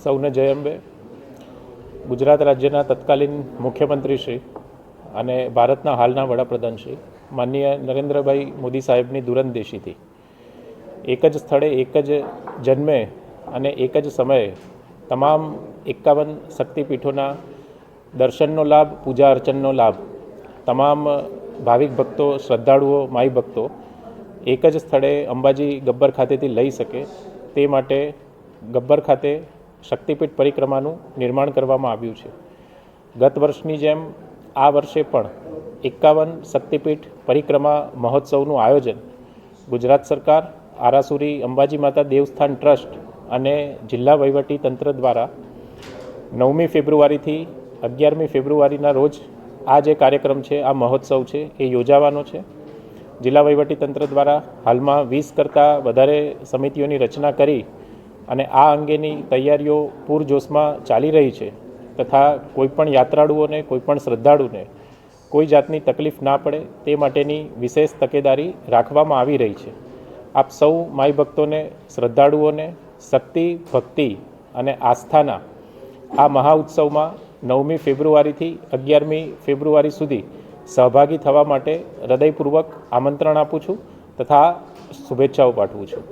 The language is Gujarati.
સૌને જય અંબે. ગુજરાત રાજ્યના તત્કાલીન મુખ્યમંત્રી શ્રી અને ભારતના હાલના વડાપ્રધાન શ્રી માનનીય નરેન્દ્રભાઈ મોદી સાહેબની દૂરંદેશીથી એક જ સ્થળે એક જ જન્મે અને એક જ સમયે તમામ 51 શક્તિપીઠોના દર્શનનો લાભ, પૂજા અર્ચનનો લાભ તમામ ભાવિક ભક્તો, શ્રદ્ધાળુઓ, માઈ ભક્તો એક જ સ્થળે અંબાજી ગબ્બર ખાતેથી લઈ શકે તે માટે ગબ્બર ખાતે શક્તિપીઠ પરિક્રમાનું નિર્માણ કરવામાં આવ્યું છે. ગત વર્ષની જેમ આ વર્ષે પણ 51 શક્તિપીઠ પરિક્રમા મહોત્સવનું આયોજન ગુજરાત સરકાર, આરાસુરી અંબાજી માતા દેવસ્થાન ટ્રસ્ટ અને જિલ્લા વહીવટી તંત્ર દ્વારા 9મી ફેબ્રુઆરીથી 11મી ફેબ્રુઆરીના રોજ આ જે કાર્યક્રમ છે, આ મહોત્સવ છે એ યોજાવાનો છે. જિલ્લા વહીવટી તંત્ર દ્વારા હાલમાં 20 કરતાં વધારે સમિતિઓની રચના કરી અને આ અંગેની તૈયારીઓ પૂરજોશમાં ચાલી રહી છે તથા કોઈપણ યાત્રાળુઓને, કોઈપણ શ્રદ્ધાળુને કોઈ જાતની તકલીફ ના પડે તે માટેની વિશેષ તકેદારી રાખવામાં આવી રહી છે. આપ સૌ માઈ ભક્તોને, શ્રદ્ધાળુઓને શક્તિ, ભક્તિ અને આસ્થાના આ મહા ઉત્સવમાં 9મી ફેબ્રુઆરીથી 11મી ફેબ્રુઆરી સુધી સહભાગી થવા માટે હૃદયપૂર્વક આમંત્રણ આપું છું તથા શુભેચ્છાઓ પાઠવું છું.